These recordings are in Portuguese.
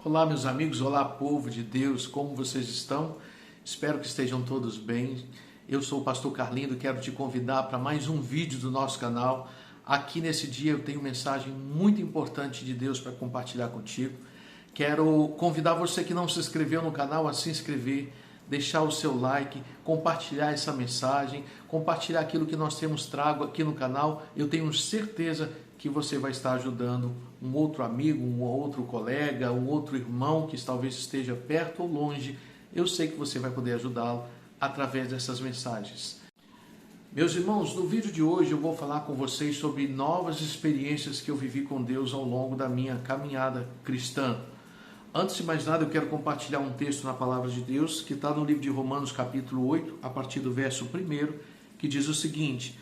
Olá, meus amigos, olá, povo de Deus, como vocês estão? Espero que estejam todos bem. Eu sou o pastor Carlindo, quero te convidar para mais um vídeo do nosso canal. Aqui nesse dia eu tenho uma mensagem muito importante de Deus para compartilhar contigo. Quero convidar você que não se inscreveu no canal a se inscrever, deixar o seu like, compartilhar essa mensagem, compartilhar aquilo que nós temos trago aqui no canal. Eu tenho certeza que você vai estar ajudando um outro amigo, um outro colega, um outro irmão que talvez esteja perto ou longe. Eu sei que você vai poder ajudá-lo através dessas mensagens. Meus irmãos, no vídeo de hoje eu vou falar com vocês sobre novas experiências que eu vivi com Deus ao longo da minha caminhada cristã. Antes de mais nada, eu quero compartilhar um texto na Palavra de Deus que está no livro de Romanos capítulo 8, a partir do verso 1, que diz o seguinte: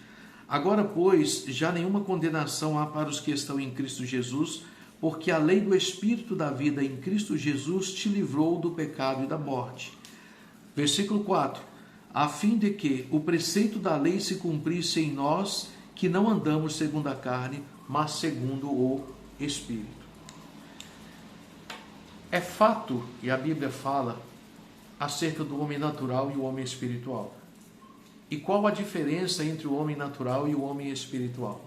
Agora, pois, já nenhuma condenação há para os que estão em Cristo Jesus, porque a lei do Espírito da vida em Cristo Jesus te livrou do pecado e da morte. Versículo 4. A fim de que o preceito da lei se cumprisse em nós, que não andamos segundo a carne, mas segundo o Espírito. É fato, e a Bíblia fala, acerca do homem natural e o homem espiritual. E qual a diferença entre o homem natural e o homem espiritual?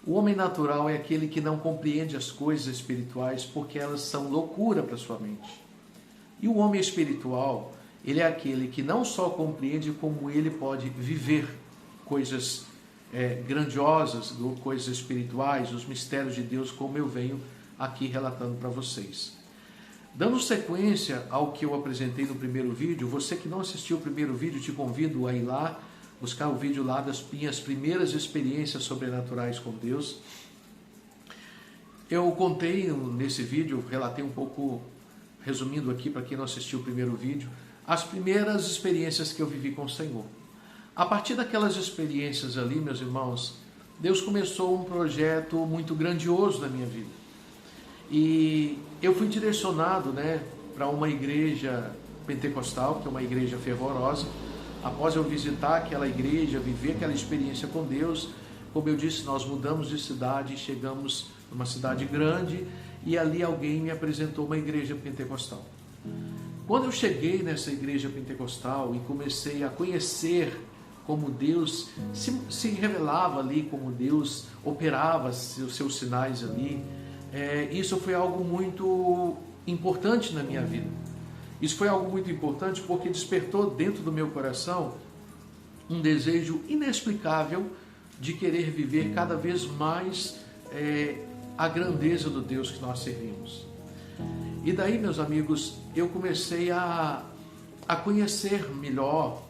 O homem natural é aquele que não compreende as coisas espirituais porque elas são loucura para sua mente. E o homem espiritual, ele é aquele que não só compreende como ele pode viver coisas grandiosas, coisas espirituais, os mistérios de Deus, como eu venho aqui relatando para vocês. Dando sequência ao que eu apresentei no primeiro vídeo, você que não assistiu o primeiro vídeo, te convido a ir lá, buscar o vídeo lá das minhas primeiras experiências sobrenaturais com Deus. Eu contei nesse vídeo, relatei um pouco, resumindo aqui para quem não assistiu o primeiro vídeo, as primeiras experiências que eu vivi com o Senhor. A partir daquelas experiências ali, meus irmãos, Deus começou um projeto muito grandioso na minha vida. E eu fui direcionado para uma igreja pentecostal, que é uma igreja fervorosa. Após eu visitar aquela igreja, viver aquela experiência com Deus, como eu disse, nós mudamos de cidade, chegamos numa cidade grande e ali alguém me apresentou uma igreja pentecostal. Quando eu cheguei nessa igreja pentecostal e comecei a conhecer como Deus se revelava ali, como Deus operava os seus sinais ali, isso foi algo muito importante na minha vida. Isso foi algo muito importante porque despertou dentro do meu coração um desejo inexplicável de querer viver cada vez mais a grandeza do Deus que nós servimos. E daí, meus amigos, eu comecei a conhecer melhor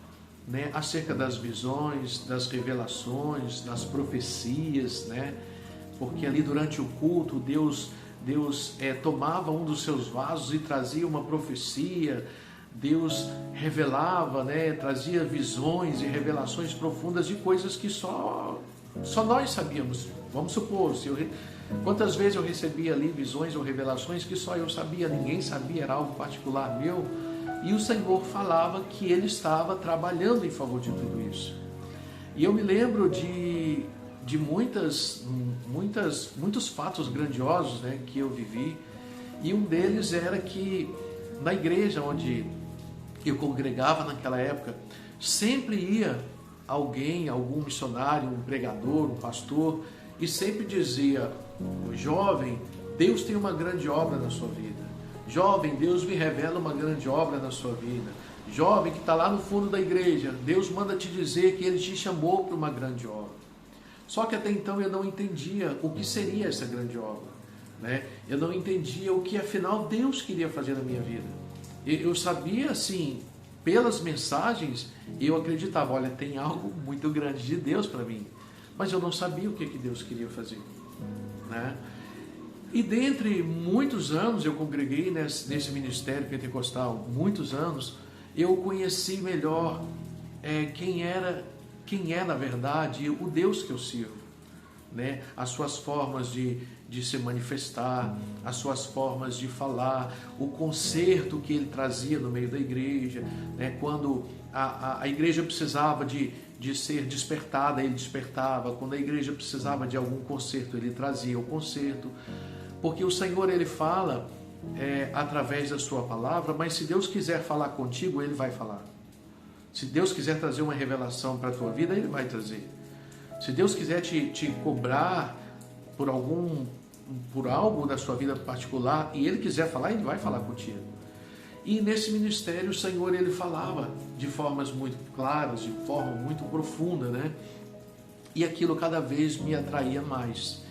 acerca das visões, das revelações, das profecias, porque ali durante o culto Deus tomava um dos seus vasos e trazia uma profecia. Deus revelava, trazia visões e revelações profundas de coisas que só nós sabíamos. Vamos supor, quantas vezes eu recebia ali visões ou revelações que só eu sabia, ninguém sabia, era algo particular meu, e o Senhor falava que Ele estava trabalhando em favor de tudo isso. E eu me lembro de muitos fatos grandiosos que eu vivi, e um deles era que na igreja onde eu congregava naquela época, sempre ia alguém, algum missionário, um pregador, um pastor, e sempre dizia: jovem, Deus tem uma grande obra na sua vida. Jovem, Deus me revela uma grande obra na sua vida. Jovem que está lá no fundo da igreja, Deus manda te dizer que Ele te chamou para uma grande obra. Só que até então eu não entendia o que seria essa grande obra. Eu não entendia o que afinal Deus queria fazer na minha vida. Eu sabia assim, pelas mensagens, eu acreditava, olha, tem algo muito grande de Deus para mim. Mas eu não sabia o que Deus queria fazer. E dentre muitos anos eu congreguei nesse ministério pentecostal, muitos anos, eu conheci melhor quem é na verdade o Deus que eu sirvo, as suas formas de se manifestar, as suas formas de falar, o conserto que Ele trazia no meio da igreja, quando a igreja precisava de ser despertada, Ele despertava. Quando a igreja precisava de algum conserto, Ele trazia o conserto. Porque o Senhor, Ele fala através da sua palavra, mas se Deus quiser falar contigo, Ele vai falar. Se Deus quiser trazer uma revelação para a tua vida, Ele vai trazer. Se Deus quiser te cobrar por algo da sua vida particular, e Ele quiser falar, Ele vai falar contigo. E nesse ministério o Senhor, Ele falava de formas muito claras, de forma muito profunda, né? E aquilo cada vez me atraía mais.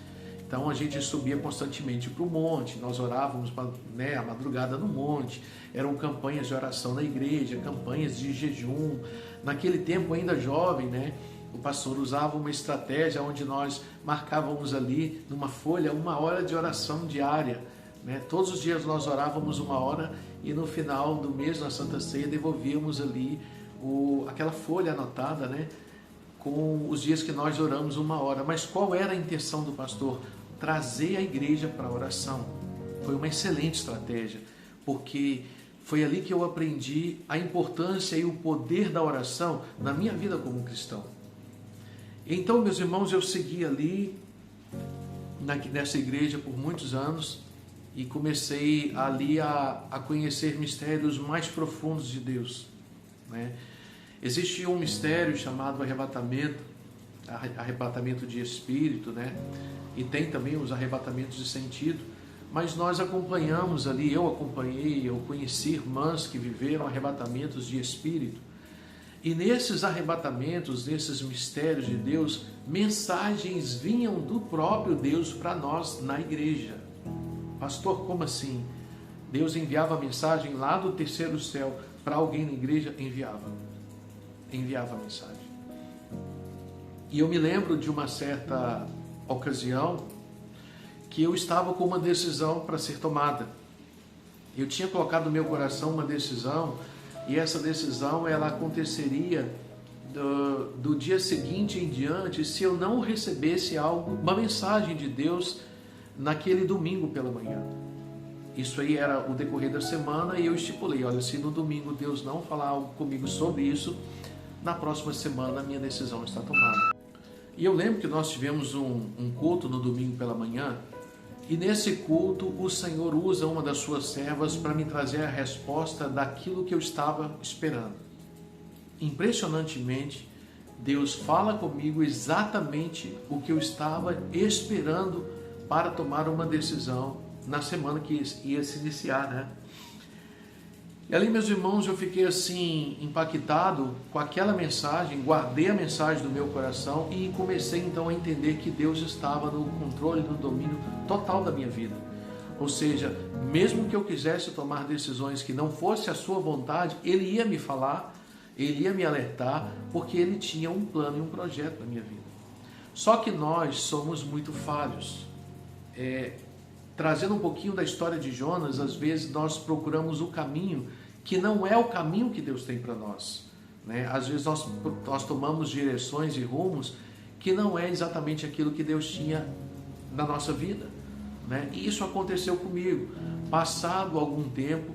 Então a gente subia constantemente para o monte, nós orávamos a madrugada no monte, eram campanhas de oração na igreja, campanhas de jejum. Naquele tempo ainda jovem, né, o pastor usava uma estratégia onde nós marcávamos ali numa folha 1 hora de oração diária. Né? Todos os dias nós orávamos 1 hora e no final do mês, na Santa Ceia, devolvíamos ali aquela folha anotada, né, com os dias que nós oramos 1 hora. Mas qual era a intenção do pastor? Trazer a igreja para a oração. Foi uma excelente estratégia, porque foi ali que eu aprendi a importância e o poder da oração na minha vida como cristão. Então, meus irmãos, eu segui ali nessa igreja por muitos anos e comecei ali a conhecer mistérios mais profundos de Deus, né? Existe um mistério chamado arrebatamento de espírito, né? E tem também os arrebatamentos de sentido, mas nós acompanhamos ali, eu conheci irmãs que viveram arrebatamentos de espírito, e nesses arrebatamentos, nesses mistérios de Deus, mensagens vinham do próprio Deus para nós na igreja. Pastor, como assim? Deus enviava a mensagem lá do terceiro céu para alguém na igreja? Enviava a mensagem. E eu me lembro de uma certa ocasião que eu estava com uma decisão para ser tomada. Eu tinha colocado no meu coração uma decisão, e essa decisão ela aconteceria do dia seguinte em diante se eu não recebesse uma mensagem de Deus naquele domingo pela manhã. Isso aí era o decorrer da semana, e eu estipulei, olha, se no domingo Deus não falar algo comigo sobre isso, na próxima semana a minha decisão está tomada. E eu lembro que nós tivemos um culto no domingo pela manhã, e nesse culto o Senhor usa uma das suas servas para me trazer a resposta daquilo que eu estava esperando. Impressionantemente, Deus fala comigo exatamente o que eu estava esperando para tomar uma decisão na semana que ia se iniciar, né? E ali, meus irmãos, eu fiquei assim impactado com aquela mensagem, guardei a mensagem do meu coração e comecei então a entender que Deus estava no controle, no domínio total da minha vida. Ou seja, mesmo que eu quisesse tomar decisões que não fosse a sua vontade, Ele ia me falar, Ele ia me alertar, porque Ele tinha um plano e um projeto na minha vida. Só que nós somos muito falhos. Trazendo um pouquinho da história de Jonas, às vezes nós procuramos o caminho que não é o caminho que Deus tem para nós, né? Às vezes nós tomamos direções e rumos que não é exatamente aquilo que Deus tinha na nossa vida, né? E isso aconteceu comigo. Passado algum tempo,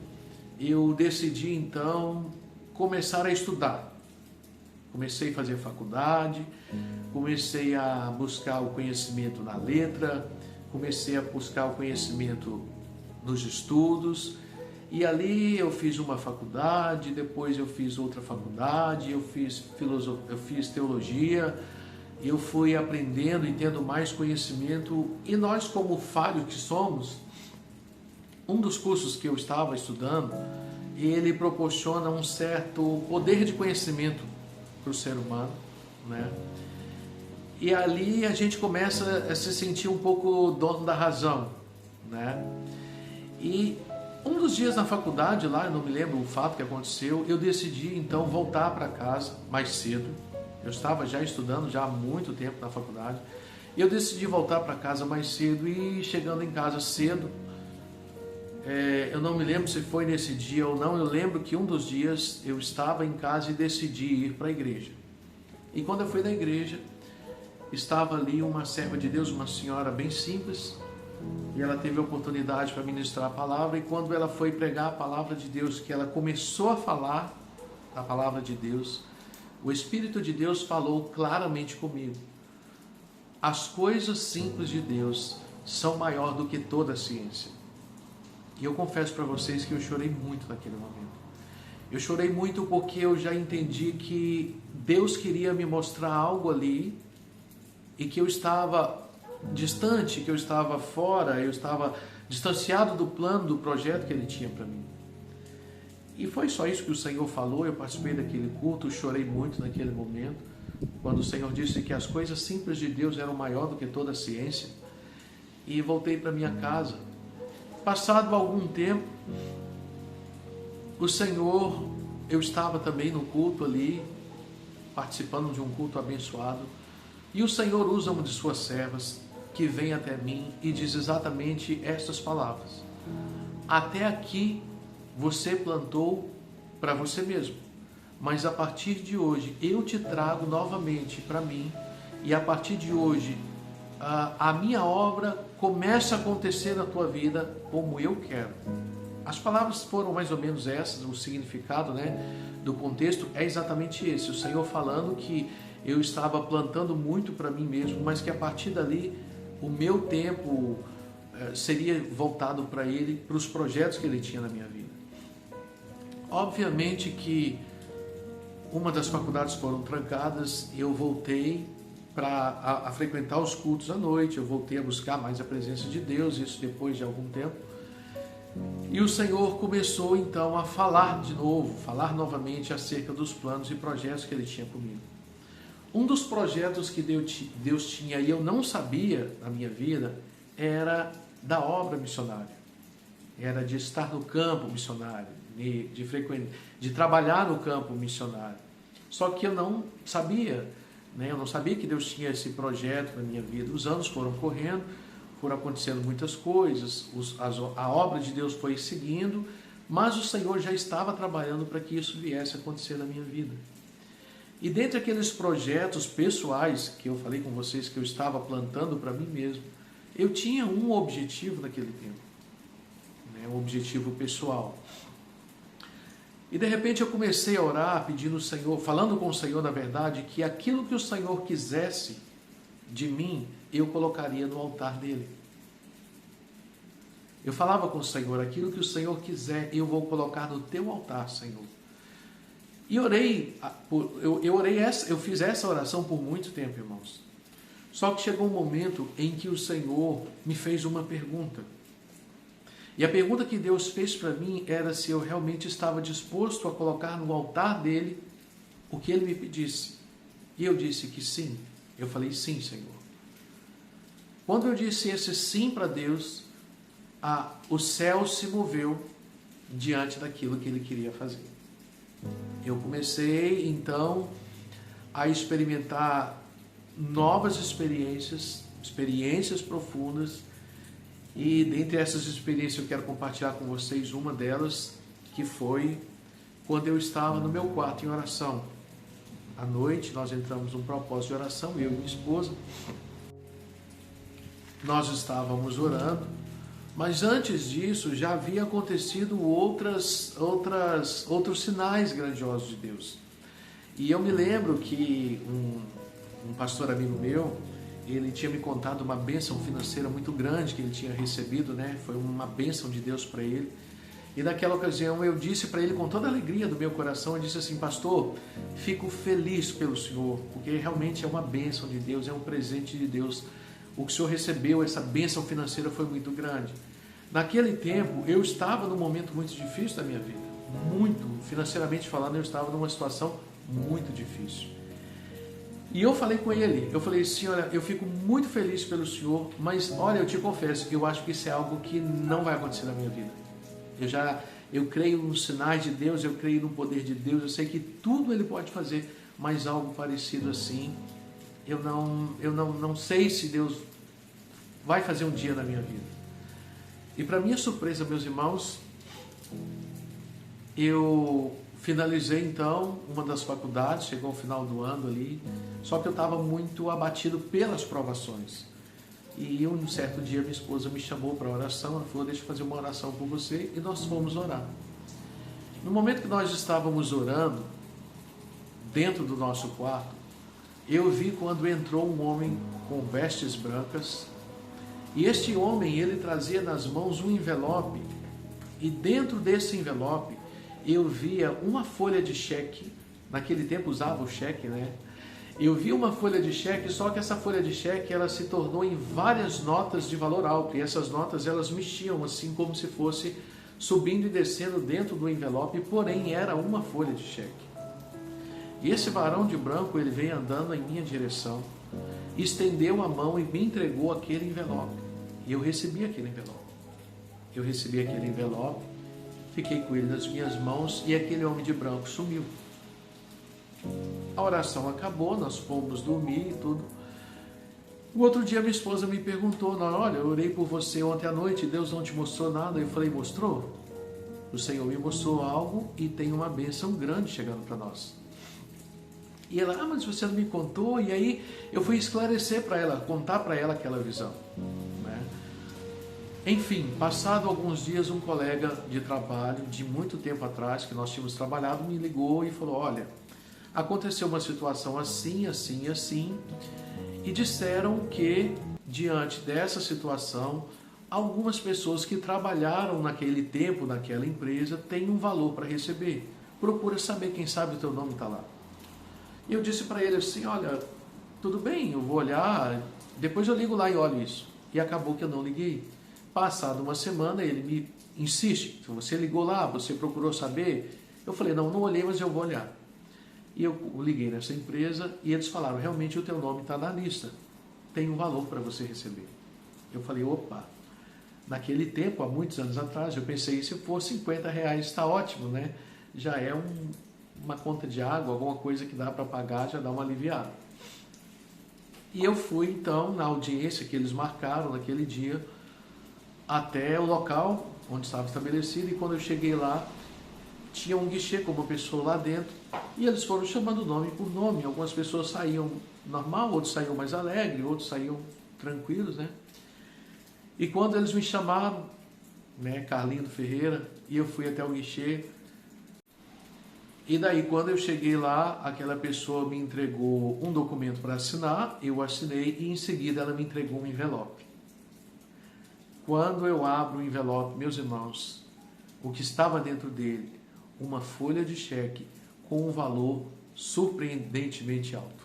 eu decidi então começar a estudar. Comecei a fazer faculdade, comecei a buscar o conhecimento na letra, comecei a buscar o conhecimento nos estudos, e ali eu fiz uma faculdade, depois eu fiz outra faculdade, eu fiz teologia, eu fui aprendendo e tendo mais conhecimento, e nós, como falhos que somos, um dos cursos que eu estava estudando, ele proporciona um certo poder de conhecimento para o ser humano, né? E ali a gente começa a se sentir um pouco dono da razão, né? E um dos dias na faculdade lá, eu não me lembro o fato que aconteceu, eu decidi então voltar para casa mais cedo. Eu estava já estudando já há muito tempo na faculdade. E eu decidi voltar para casa mais cedo, e chegando em casa cedo, eu não me lembro se foi nesse dia ou não, eu lembro que um dos dias eu estava em casa e decidi ir para a igreja. E quando eu fui na igreja, estava ali uma serva de Deus, uma senhora bem simples, e ela teve a oportunidade para ministrar a palavra, e quando ela foi pregar a palavra de Deus, que ela começou a falar a palavra de Deus, o Espírito de Deus falou claramente comigo. As coisas simples de Deus são maior do que toda a ciência. E eu confesso para vocês que eu chorei muito naquele momento. Eu chorei muito porque eu já entendi que Deus queria me mostrar algo ali e que eu estava distante, que eu estava fora, eu estava distanciado do plano, do projeto que Ele tinha para mim. E foi só isso que o Senhor falou. Eu participei daquele culto, chorei muito naquele momento, quando o Senhor disse que as coisas simples de Deus eram maior do que toda a ciência. E voltei para minha casa. Passado algum tempo, o Senhor, eu estava também no culto ali, participando de um culto abençoado, e o Senhor usa uma de suas servas que vem até mim e diz exatamente estas palavras: até aqui você plantou para você mesmo, mas a partir de hoje eu te trago novamente para mim, e a partir de hoje a minha obra começa a acontecer na tua vida como eu quero. As palavras foram mais ou menos essas, o significado, do contexto é exatamente esse. O Senhor falando que eu estava plantando muito para mim mesmo, mas que a partir dali o meu tempo seria voltado para Ele, para os projetos que Ele tinha na minha vida. Obviamente que uma das faculdades foram trancadas e eu voltei a frequentar os cultos à noite, eu voltei a buscar mais a presença de Deus, isso depois de algum tempo. E o Senhor começou então a falar de novo, falar novamente acerca dos planos e projetos que Ele tinha comigo. Um dos projetos que Deus tinha e eu não sabia na minha vida era da obra missionária, era de estar no campo missionário, de trabalhar no campo missionário. Só que eu não sabia, eu não sabia que Deus tinha esse projeto na minha vida. Os anos foram correndo, foram acontecendo muitas coisas, a obra de Deus foi seguindo, mas o Senhor já estava trabalhando para que isso viesse a acontecer na minha vida. E dentre aqueles projetos pessoais que eu falei com vocês que eu estava plantando para mim mesmo, eu tinha um objetivo naquele tempo, um objetivo pessoal. E de repente eu comecei a orar, pedindo ao Senhor, falando com o Senhor, na verdade, que aquilo que o Senhor quisesse de mim, eu colocaria no altar dele. Eu falava com o Senhor: aquilo que o Senhor quiser, eu vou colocar no teu altar, Senhor. E orei, eu fiz essa oração por muito tempo, irmãos. Só que chegou um momento em que o Senhor me fez uma pergunta. E a pergunta que Deus fez para mim era se eu realmente estava disposto a colocar no altar dele o que ele me pedisse. E eu disse que sim. Eu falei: sim, Senhor. Quando eu disse esse sim para Deus, o céu se moveu diante daquilo que ele queria fazer. Eu comecei então a experimentar novas experiências profundas. E dentre essas experiências eu quero compartilhar com vocês uma delas, que foi quando eu estava no meu quarto em oração. À noite nós entramos num propósito de oração, eu e minha esposa. Nós estávamos orando, mas antes disso já havia acontecido outros sinais grandiosos de Deus. E eu me lembro que um pastor amigo meu, ele tinha me contado uma bênção financeira muito grande que ele tinha recebido, Foi uma bênção de Deus para ele. E naquela ocasião eu disse para ele com toda a alegria do meu coração, eu disse assim: pastor, fico feliz pelo senhor, porque realmente é uma bênção de Deus, é um presente de Deus. O que o senhor recebeu, essa bênção financeira foi muito grande. Naquele tempo eu estava num momento muito difícil da minha vida, muito, financeiramente falando, eu estava numa situação muito difícil. E eu falei com ele, eu falei assim: olha, eu fico muito feliz pelo senhor, mas olha, eu te confesso, eu acho que isso é algo que não vai acontecer na minha vida. Eu creio nos sinais de Deus, eu creio no poder de Deus, eu sei que tudo Ele pode fazer, mas algo parecido assim, eu não sei se Deus vai fazer um dia na minha vida. E para minha surpresa, meus irmãos, eu finalizei então uma das faculdades, chegou ao final do ano ali, só que eu estava muito abatido pelas provações. E um certo dia minha esposa me chamou para oração, ela falou: deixa eu fazer uma oração por você, e nós fomos orar. No momento que nós estávamos orando, dentro do nosso quarto, eu vi quando entrou um homem com vestes brancas, e este homem, ele trazia nas mãos um envelope E dentro desse envelope eu via uma folha de cheque. Naquele tempo usava o cheque, né? Eu vi uma folha de cheque, só que essa folha de cheque ela se tornou em várias notas de valor alto. E essas notas elas mexiam assim como se fosse subindo e descendo dentro do envelope, porém era uma folha de cheque. E esse varão de branco, ele veio andando em minha direção, estendeu a mão e me entregou aquele envelope. E eu recebi aquele envelope. Eu recebi aquele envelope, fiquei com ele nas minhas mãos e aquele homem de branco sumiu. A oração acabou, nós fomos dormir e tudo. O outro dia minha esposa me perguntou, olha, eu orei por você ontem à noite, Deus não te mostrou nada? Eu falei, mostrou? O Senhor me mostrou algo e tem uma bênção grande chegando para nós. E ela, mas você não me contou? E aí eu fui esclarecer para ela, contar para ela aquela visão. Né? Enfim, passado alguns dias, um colega de trabalho, de muito tempo atrás, que nós tínhamos trabalhado, me ligou e falou, olha, aconteceu uma situação assim, assim, assim, e disseram que, diante dessa situação, algumas pessoas que trabalharam naquele tempo, naquela empresa, têm um valor para receber. Procura saber, quem sabe o teu nome está lá. E eu disse para ele assim, olha, tudo bem, eu vou olhar, depois eu ligo lá e olho isso. E acabou que eu não liguei. Passada uma semana, ele me insiste, você ligou lá, você procurou saber? Eu falei, não olhei, mas eu vou olhar. E eu liguei nessa empresa e eles falaram, realmente o teu nome está na lista, tem um valor para você receber. Eu falei, opa, naquele tempo, há muitos anos atrás, eu pensei, se for R$50 está ótimo, né? Já é uma conta de água, alguma coisa que dá para pagar, já dá uma aliviada. E eu fui então na audiência que eles marcaram naquele dia, até o local onde estava estabelecido, e quando eu cheguei lá, tinha um guichê com uma pessoa lá dentro, e eles foram chamando nome por nome. Algumas pessoas saíam normal, outros saíam mais alegres, outros saíam tranquilos, né? E quando eles me chamaram, né, Carlinho Ferreira, e eu fui até o guichê, e daí quando eu cheguei lá, aquela pessoa me entregou um documento para assinar, eu assinei e em seguida ela me entregou um envelope. Quando eu abro o envelope, meus irmãos, o que estava dentro dele, uma folha de cheque com um valor surpreendentemente alto.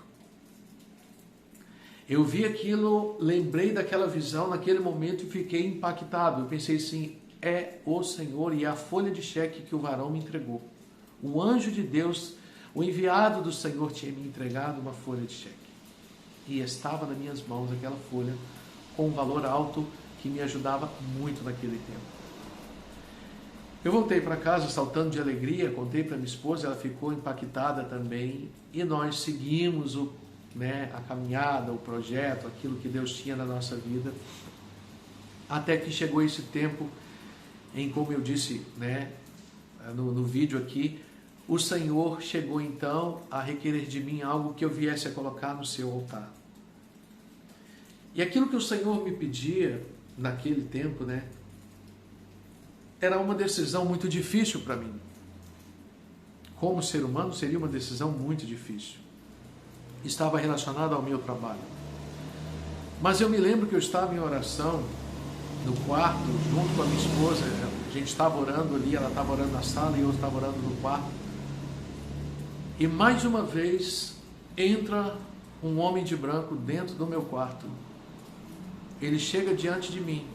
Eu vi aquilo, lembrei daquela visão naquele momento e fiquei impactado. Eu pensei assim, é o Senhor e é a folha de cheque que o varão me entregou. O anjo de Deus, o enviado do Senhor tinha me entregado uma folha de cheque. E estava nas minhas mãos aquela folha com um valor alto que me ajudava muito naquele tempo. Eu voltei para casa saltando de alegria, contei para minha esposa, ela ficou impactada também, e nós seguimos a caminhada, o projeto, aquilo que Deus tinha na nossa vida, até que chegou esse tempo em, como eu disse no vídeo aqui, o Senhor chegou então a requerer de mim algo que eu viesse a colocar no seu altar. E aquilo que o Senhor me pedia naquele tempo, era uma decisão muito difícil para mim. Como ser humano, seria uma decisão muito difícil. Estava relacionado ao meu trabalho. Mas eu me lembro que eu estava em oração no quarto, junto com a minha esposa. A gente estava orando ali, ela estava orando na sala e eu estava orando no quarto. E mais uma vez entra um homem de branco dentro do meu quarto. Ele chega diante de mim.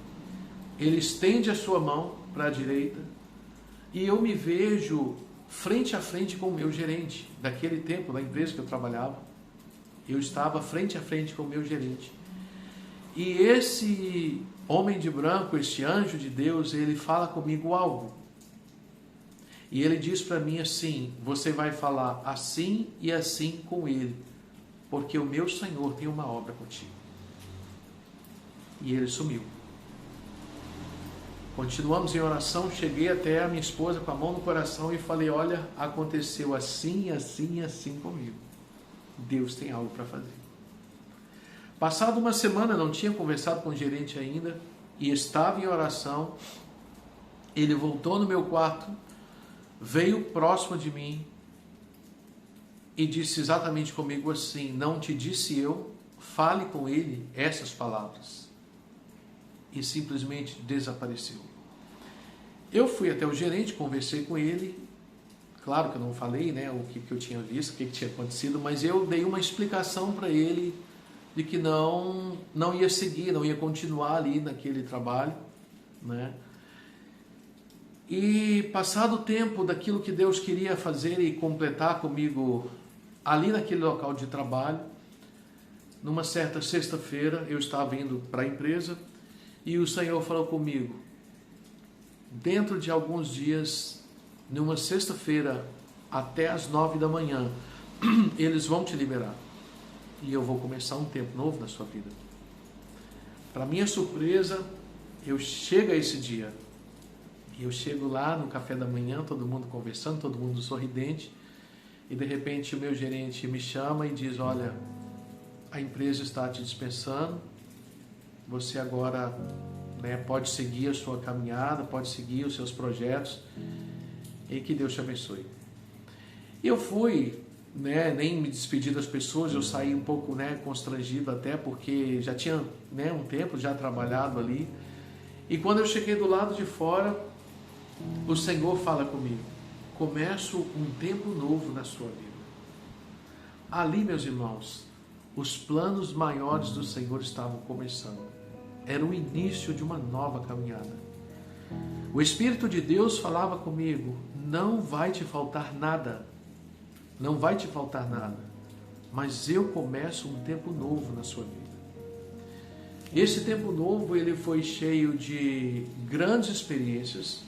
Ele estende a sua mão para a direita e eu me vejo frente a frente com o meu gerente. Daquele tempo, da empresa que eu trabalhava, eu estava frente a frente com o meu gerente. E esse homem de branco, esse anjo de Deus, ele fala comigo algo. E ele diz para mim assim, você vai falar assim e assim com ele, porque o meu Senhor tem uma obra contigo. E ele sumiu. Continuamos em oração, cheguei até a minha esposa com a mão no coração e falei, olha, aconteceu assim, assim, assim comigo. Deus tem algo para fazer. Passada uma semana, não tinha conversado com o gerente ainda, e estava em oração, ele voltou no meu quarto, veio próximo de mim e disse exatamente comigo assim, não te disse eu, fale com ele essas palavras. E simplesmente desapareceu. Eu fui até o gerente, conversei com ele. Claro que eu não falei, né, o que eu tinha visto, o que tinha acontecido, mas eu dei uma explicação para ele de que não ia seguir, não ia continuar ali naquele trabalho, né? E passado o tempo daquilo que Deus queria fazer e completar comigo ali naquele local de trabalho, numa certa sexta-feira eu estava indo para a empresa e o Senhor falou comigo: dentro de alguns dias, numa sexta-feira até às 9 da manhã, eles vão te liberar e eu vou começar um tempo novo na sua vida. Para minha surpresa, eu chego a esse dia. Eu chego lá no café da manhã, todo mundo conversando, todo mundo sorridente, e de repente o meu gerente me chama e diz: olha, a empresa está te dispensando, você agora, né, pode seguir a sua caminhada, pode seguir os seus projetos, e que Deus te abençoe. E eu fui, né, nem me despedi das pessoas, eu saí um pouco, né, constrangido até, porque já tinha, né, um tempo já trabalhado ali, e quando eu cheguei do lado de fora, o Senhor fala comigo: começo um tempo novo na sua vida. Ali, meus irmãos, os planos maiores do Senhor estavam começando. Era o início de uma nova caminhada. O Espírito de Deus falava comigo: não vai te faltar nada, não vai te faltar nada, mas eu começo um tempo novo na sua vida. Esse tempo novo, ele foi cheio de grandes experiências.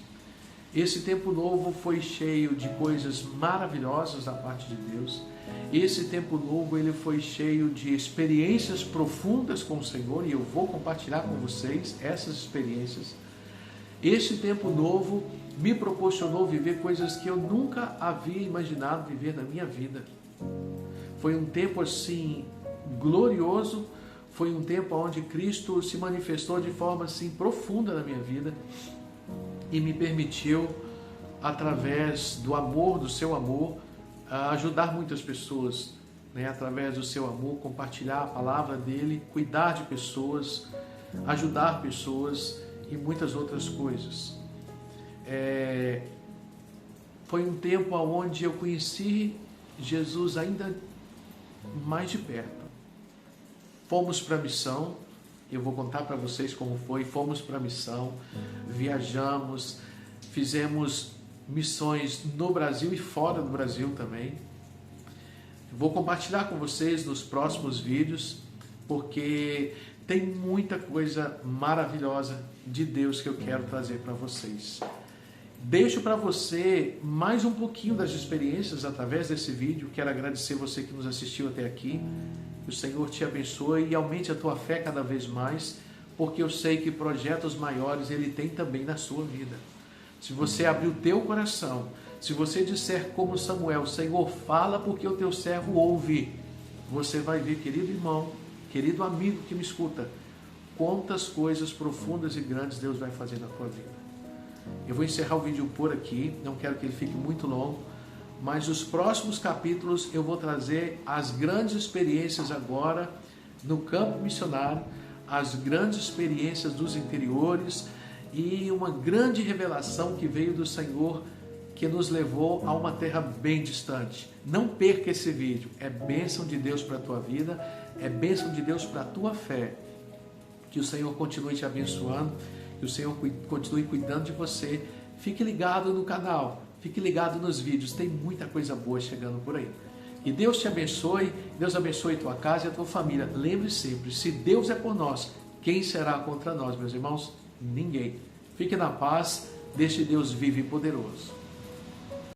Esse tempo novo foi cheio de coisas maravilhosas da parte de Deus. Esse tempo novo, ele foi cheio de experiências profundas com o Senhor, e eu vou compartilhar com vocês essas experiências. Esse tempo novo me proporcionou viver coisas que eu nunca havia imaginado viver na minha vida. Foi um tempo assim glorioso, foi um tempo onde Cristo se manifestou de forma assim profunda na minha vida e me permitiu, através do amor, do seu amor, ajudar muitas pessoas, né? Através do seu amor, compartilhar a palavra dele, cuidar de pessoas, ajudar pessoas e muitas outras coisas. Foi um tempo onde eu conheci Jesus ainda mais de perto. Fomos para a missão. Eu vou contar para vocês como foi. Fomos para a missão, viajamos, fizemos missões no Brasil e fora do Brasil também. Vou compartilhar com vocês nos próximos vídeos, porque tem muita coisa maravilhosa de Deus que eu quero trazer para vocês. Deixo para você mais um pouquinho das experiências através desse vídeo. Quero agradecer você que nos assistiu até aqui. Que o Senhor te abençoe e aumente a tua fé cada vez mais, porque eu sei que projetos maiores Ele tem também na sua vida. Se você abrir o teu coração, se você disser como Samuel: Senhor, fala porque o teu servo ouve, você vai ver, querido irmão, querido amigo que me escuta, quantas coisas profundas e grandes Deus vai fazer na tua vida. Eu vou encerrar o vídeo por aqui, não quero que ele fique muito longo, mas os próximos capítulos eu vou trazer as grandes experiências agora no campo missionário, as grandes experiências dos interiores e uma grande revelação que veio do Senhor, que nos levou a uma terra bem distante. Não perca esse vídeo, é bênção de Deus para a tua vida, é bênção de Deus para a tua fé. Que o Senhor continue te abençoando, que o Senhor continue cuidando de você. Fique ligado no canal, fique ligado nos vídeos, tem muita coisa boa chegando por aí. Que Deus te abençoe, Deus abençoe tua casa e a tua família. Lembre sempre, se Deus é por nós, quem será contra nós, meus irmãos? Ninguém. Fique na paz, deixe Deus vivo e poderoso.